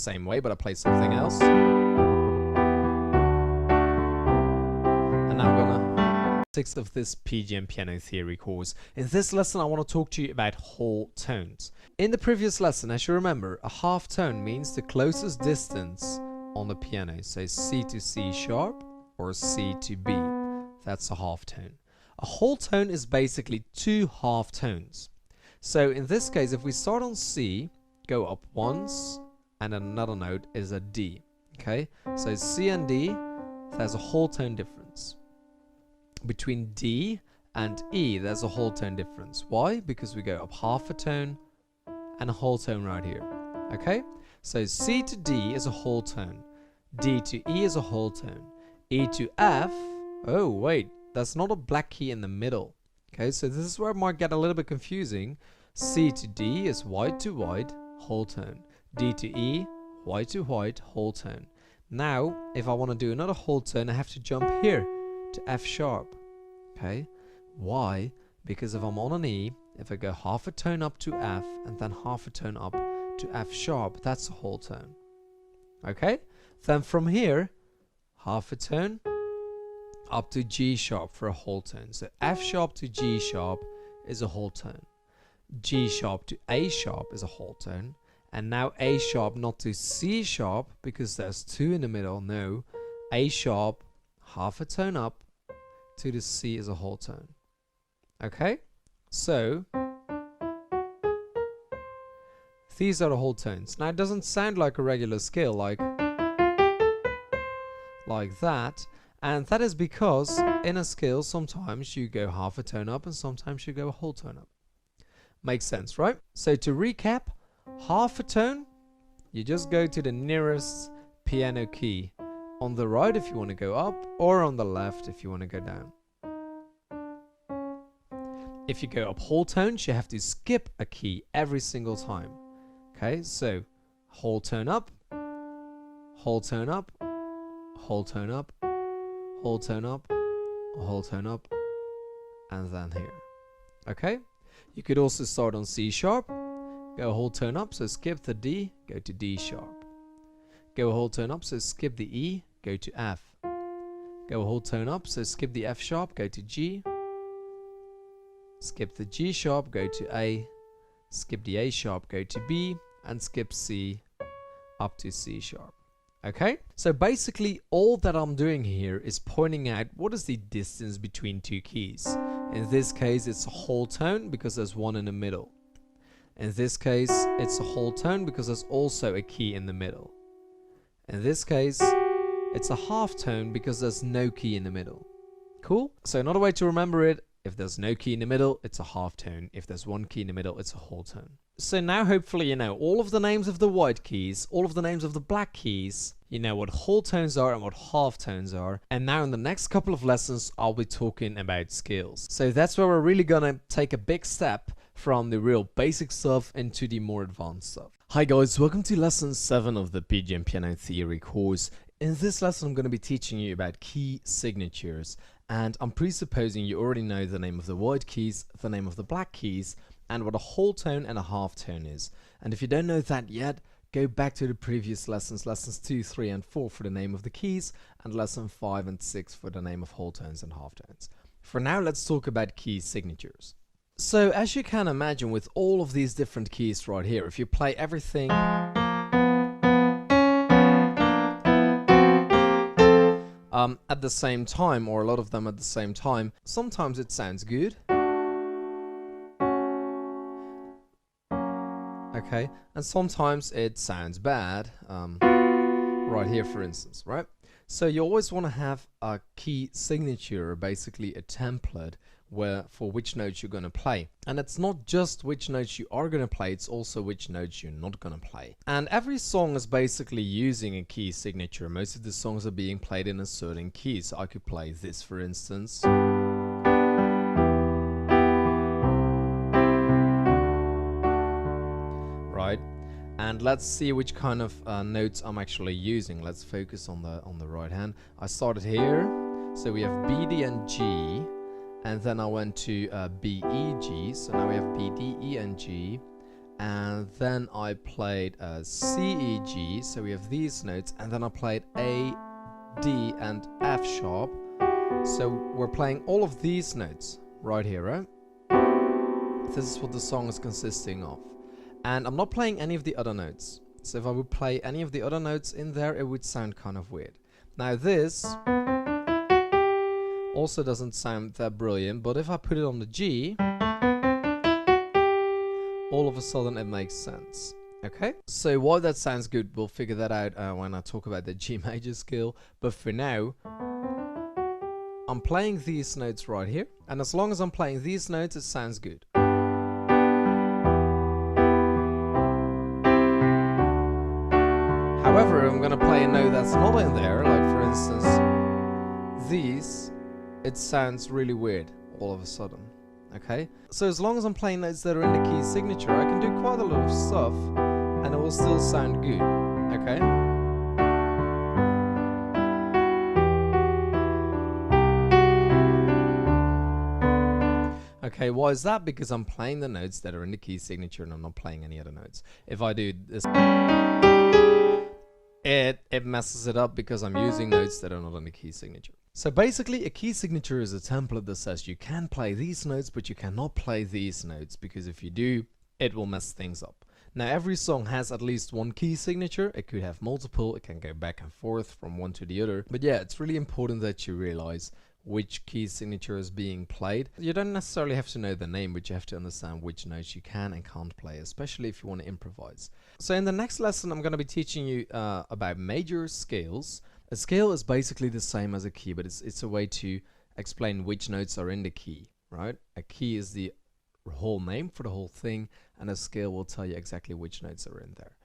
same way, but I play something else. And now I'm gonna 6 of this PGM piano theory course. In this lesson I want to talk to you about whole tones. In the previous lesson, as you remember, a half tone means the closest distance on the piano. So C to C sharp or C to B. That's a half tone. A whole tone is basically 2 half tones. So in this case, if we start on C, go up once, and another note is a D. Okay, so C and D, there's a whole tone difference. Between D and E, there's a whole tone difference. Why? Because we go up half a tone and a whole tone right here. Okay, so C to D is a whole tone, D to E is a whole tone, E to F, oh wait, that's not a black key in the middle. Okay, so this is where it might get a little bit confusing. C to D is white to white, whole tone. D to E, white to white, whole tone. Now, if I want to do another whole tone, I have to jump here to F sharp. Okay, why? Because if I'm on an E, if I go half a tone up to F and then half a tone up to F sharp, that's a whole tone. Okay, then from here, half a tone up to G sharp for a whole tone. So F sharp to G sharp is a whole tone. G sharp to A sharp is a whole tone. And now A sharp not to C sharp because there's 2 in the middle. No, A sharp half a tone up to the C is a whole tone. Okay, so these are the whole tones. Now it doesn't sound like a regular scale like that. And that is because in a scale, sometimes you go half a tone up and sometimes you go a whole tone up. Makes sense, right? So to recap, half a tone, you just go to the nearest piano key on the right if you want to go up, or on the left if you want to go down. If you go up whole tones, you have to skip a key every single time. Okay, so whole tone up, whole tone up, whole tone up, whole tone up, whole tone up, and then here. Okay, you could also start on C sharp, go a whole tone up, so skip the D, go to D sharp. Go a whole tone up, so skip the E, go to F. Go a whole tone up, so skip the F sharp, go to G. Skip the G sharp, go to A. Skip the A sharp, go to B, and skip C up to C sharp. Okay, so basically all that I'm doing here is pointing out what is the distance between 2 keys. In this case it's a whole tone because there's 1 in the middle. In this case it's a whole tone because there's also a key in the middle. In this case it's a half tone because there's no key in the middle. Cool? So another way to remember it, if there's no key in the middle, it's a half tone. If there's 1 key in the middle, it's a whole tone. So now hopefully you know all of the names of the white keys, all of the names of the black keys, you know what whole tones are and what half tones are. And now in the next couple of lessons, I'll be talking about scales. So that's where we're really gonna take a big step from the real basic stuff into the more advanced stuff. Hi guys, welcome to lesson 7 of the PGM piano theory course. In this lesson, I'm going to be teaching you about key signatures. And I'm presupposing you already know the name of the white keys, the name of the black keys, and what a whole tone and a half tone is. And if you don't know that yet, go back to the previous lessons, lessons 2, 3, and 4 for the name of the keys, and lesson 5 and 6 for the name of whole tones and half tones. For now, let's talk about key signatures. So as you can imagine, with all of these different keys right here, if you play everything at the same time, or a lot of them at the same time, sometimes it sounds good. Okay, and sometimes it sounds bad. Right here, for instance, right? So you always want to have a key signature, basically a template, where for which notes you're going to play. And it's not just which notes you are going to play, it's also which notes you're not going to play. And every song is basically using a key signature. Most of the songs are being played in a certain key. So I could play this, for instance. Right? And let's see which kind of notes I'm actually using. Let's focus on the right hand. I started here, so we have B, D, and G. And then I went to B, E, G, so now we have B, D, E, and G. and then I played C, E, G, so we have these notes, and then I played A, D, and F sharp. So we're playing all of these notes right here, right? This is what the song is consisting of. And I'm not playing any of the other notes. So if I would play any of the other notes in there, it would sound kind of weird. Now this also doesn't sound that brilliant, but if I put it on the G, all of a sudden it makes sense. Okay, so why that sounds good, we'll figure that out when I talk about the G major scale. But for now, I'm playing these notes right here, and as long as I'm playing these notes, it sounds good. However, I'm gonna play a note that's not in there, like for instance these, it sounds really weird all of a sudden. Okay, so as long as I'm playing notes that are in the key signature, I can do quite a lot of stuff and it will still sound good. Okay, okay, why is that? Because I'm playing the notes that are in the key signature and I'm not playing any other notes. If I do this, it messes it up because I'm using notes that are not in the key signature. So basically, a key signature is a template that says you can play these notes, but you cannot play these notes, because if you do, it will mess things up. Now, every song has at least one key signature. It could have multiple. It can go back and forth from one to the other. But yeah, it's really important that you realize which key signature is being played. You don't necessarily have to know the name, but you have to understand which notes you can and can't play, especially if you want to improvise. So in the next lesson, I'm going to be teaching you about major scales. A scale is basically the same as a key, but it's a way to explain which notes are in the key, right? A key is the whole name for the whole thing, and a scale will tell you exactly which notes are in there.